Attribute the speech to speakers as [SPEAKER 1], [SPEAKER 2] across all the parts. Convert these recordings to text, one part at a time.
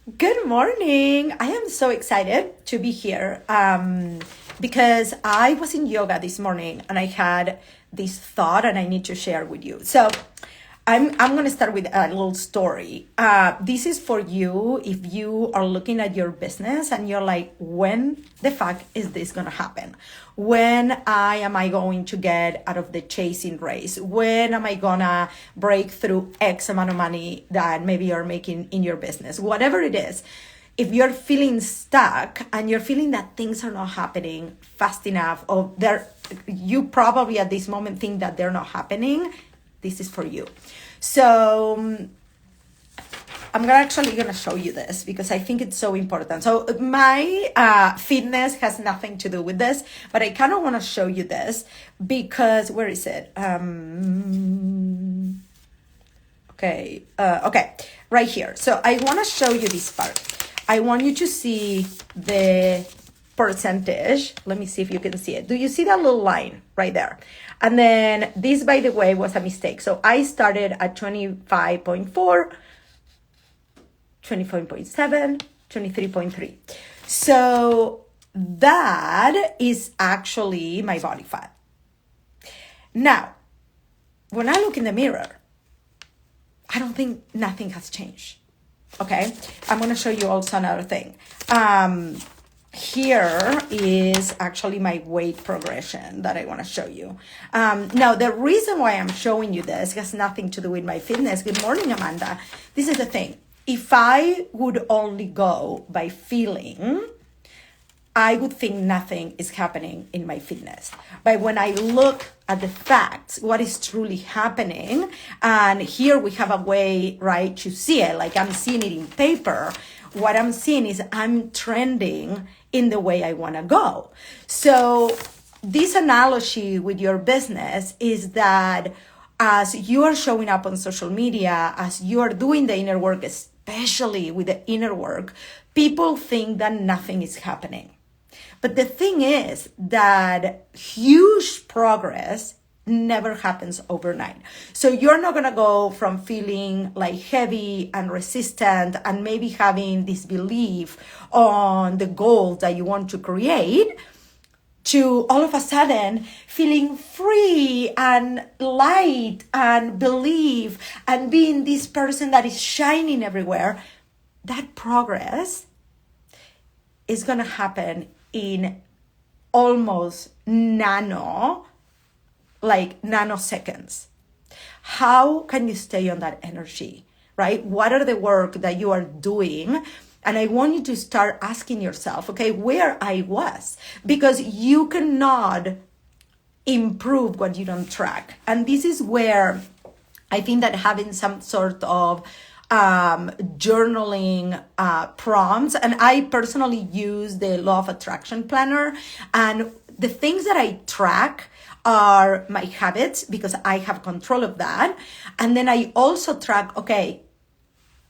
[SPEAKER 1] Good morning. I am so excited to be here because I was in yoga this morning and I had this thought and I need to share with you. So I'm going to start with a little story. This is for you if you are looking at your business and you're like, when the fuck is this going to happen? When am I going to get out of the chasing race? When am I going to break through X amount of money that maybe you're making in your business? Whatever it is, if you're feeling stuck and you're feeling that things are not happening fast enough, or you probably at this moment think that they're not happening, this is for you. So I'm actually going to show you this because I think it's so important. So my fitness has nothing to do with this, but I kind of want to show you this because, where is it? Okay, right here. So I want to show you this part. I want you to see the percentage. Let me see if you can see it. Do you see that little line right there? And then this, by the way, was a mistake. So I started at 25.4, 24.7, 23.3. So that is actually my body fat. Now, when I look in the mirror, I don't think nothing has changed. Okay, I'm going to show you also another thing. Here is actually my weight progression that I want to show you. Now, the reason why I'm showing you this has nothing to do with my fitness. Good morning, Amanda. This is the thing. If I would only go by feeling, I would think nothing is happening in my fitness. But when I look at the facts, what is truly happening, and here we have a way, right, to see it, like I'm seeing it in paper. What I'm seeing is I'm trending in the way I want to go. So this analogy with your business is that as you are showing up on social media, as you are doing the inner work, especially with the inner work, people think that nothing is happening. But the thing is that huge progress never happens overnight. So you're not going to go from feeling like heavy and resistant and maybe having this belief on the goals that you want to create to all of a sudden feeling free and light and believe and being this person that is shining everywhere. That progress is going to happen in almost nanoseconds. How can you stay on that energy, right? What are the work that you are doing? And I want you to start asking yourself, okay, where I was, because you cannot improve what you don't track. And this is where I think that having some sort of journaling prompts, and I personally use the Law of Attraction Planner, and the things that I track are my habits because I have control of that. And then I also track, okay,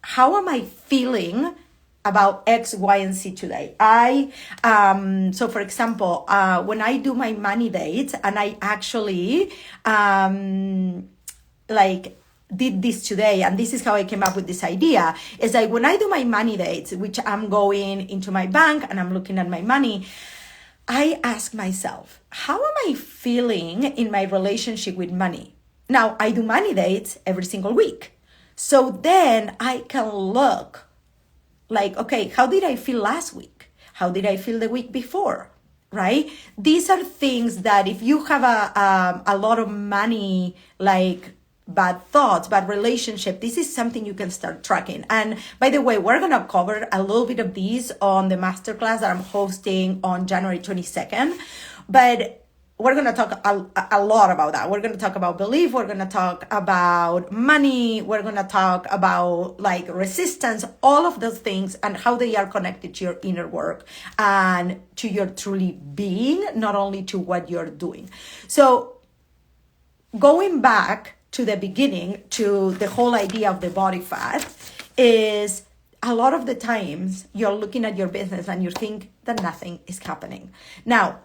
[SPEAKER 1] how am I feeling about X, Y, and Z today? So for example, when I do my money dates, and I actually did this today, and this is how I came up with this idea, is like when I do my money dates, which I'm going into my bank and I'm looking at my money, I ask myself, how am I feeling in my relationship with money? Now, I do money dates every single week. So then I can look like, okay, how did I feel last week? How did I feel the week before? Right? These are things that if you have a lot of money, like bad thoughts, bad relationship, this is something you can start tracking. And by the way, we're going to cover a little bit of these on the masterclass that I'm hosting on January 22nd. But we're going to talk a lot about that. We're going to talk about belief. We're going to talk about money. We're going to talk about like resistance, all of those things and how they are connected to your inner work and to your truly being, not only to what you're doing. So going back to the beginning, to the whole idea of the body fat, is a lot of the times you're looking at your business and you think that nothing is happening. Now,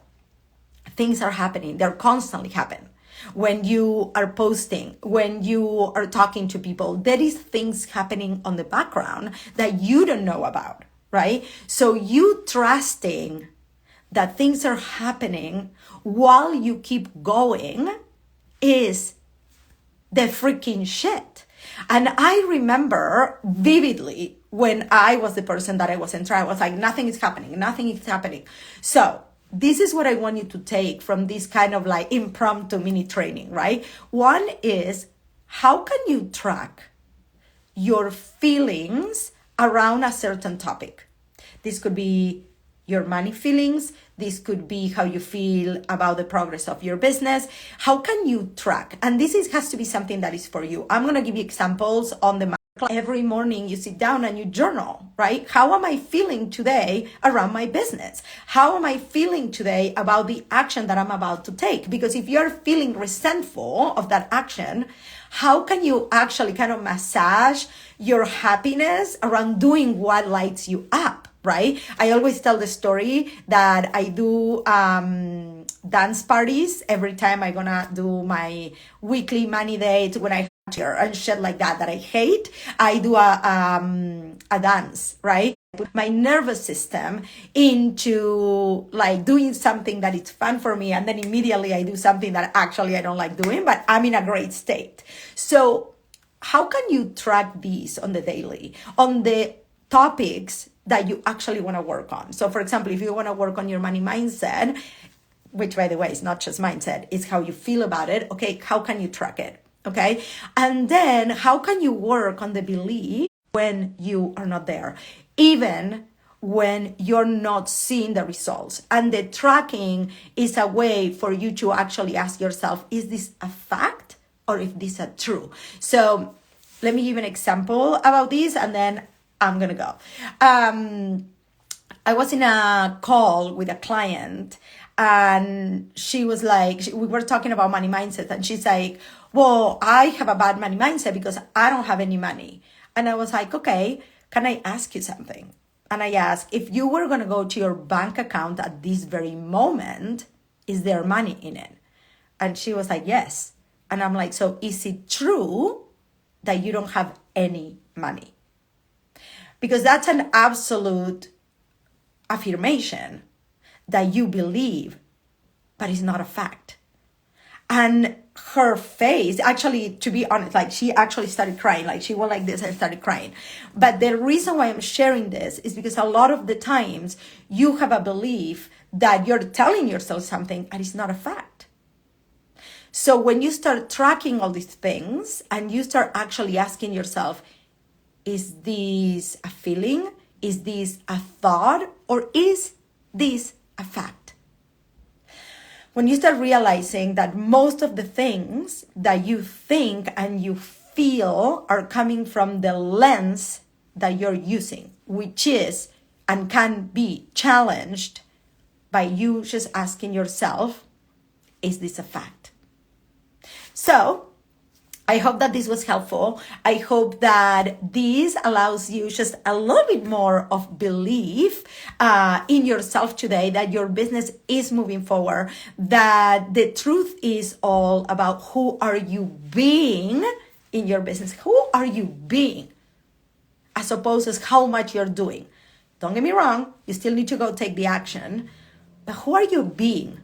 [SPEAKER 1] things are happening. They're constantly happening. when you are posting, when you are talking to people, there is things happening on the background that you don't know about, right? So you trusting that things are happening while you keep going is the freaking shit. And I remember vividly when I was the person that I was in trial, I was like, nothing is happening. So this is what I want you to take from this kind of like impromptu mini training, right? One is, how can you track your feelings around a certain topic? This could be your money feelings. This could be how you feel about the progress of your business. How can you track? And has to be something that is for you. I'm going to give you examples on the every morning you sit down and you journal, right? How am I feeling today around my business? How am I feeling today about the action that I'm about to take? Because if you're feeling resentful of that action, how can you actually kind of massage your happiness around doing what lights you up, right? I always tell the story that I do dance parties every time I'm gonna do my weekly money date when I and shit like that I hate. I do a dance, right? Put my nervous system into like doing something that is fun for me, and then immediately I do something that actually I don't like doing, but I'm in a great state. So how can you track these on the daily, on the topics that you actually want to work on? So for example, if you want to work on your money mindset, which by the way is not just mindset, it's how you feel about it. Okay, how can you track it? Okay. And then how can you work on the belief when you are not there, even when you're not seeing the results? And the tracking is a way for you to actually ask yourself, is this a fact or if this is true? So let me give an example about this and then I'm going to go. I was in a call with a client and she was like, we were talking about money mindset and she's like, well, I have a bad money mindset because I don't have any money. And I was like, okay, can I ask you something? And I asked, if you were going to go to your bank account at this very moment, is there money in it? And she was like, yes. And I'm like, so is it true that you don't have any money? Because that's an absolute affirmation that you believe, but it's not a fact. And her face, actually, to be honest, like she actually started crying. Like she went like this and started crying. But the reason why I'm sharing this is because a lot of the times you have a belief that you're telling yourself something and it's not a fact. So when you start tracking all these things and you start actually asking yourself, is this a feeling? Is this a thought? Or is this a fact? When you start realizing that most of the things that you think and you feel are coming from the lens that you're using, which is and can be challenged by you just asking yourself, is this a fact? So I hope that this was helpful. I hope that this allows you just a little bit more of belief in yourself today, that your business is moving forward, that the truth is all about who are you being in your business. Who are you being? As opposed to how much you're doing. Don't get me wrong, you still need to go take the action, but who are you being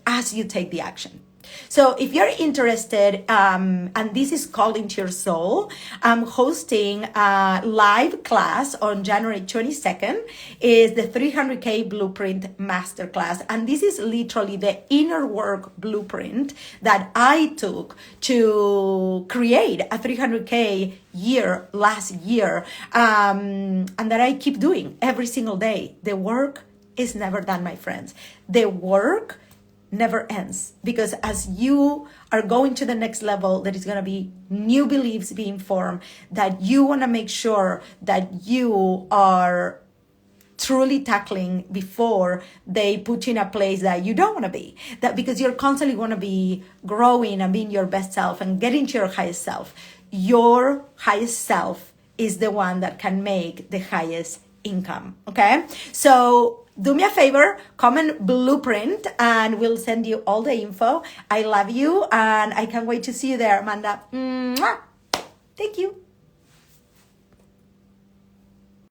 [SPEAKER 1] as you take the action? So if you're interested, and this is called Into Your Soul, I'm hosting a live class on January 22nd. Is the 300K Blueprint Masterclass. And this is literally the inner work blueprint that I took to create a 300K year last year, and that I keep doing every single day. The work is never done, my friends. The work never ends, because as you are going to the next level, there is going to be new beliefs being formed that you want to make sure that you are truly tackling before they put you in a place that you don't want to be. That because you're constantly going to be growing and being your best self and getting to your highest self. Your highest self is the one that can make the highest income. Okay, so do me a favor, comment Blueprint, and we'll send you all the info. I love you, and I can't wait to see you there, Amanda. Mwah! Thank you.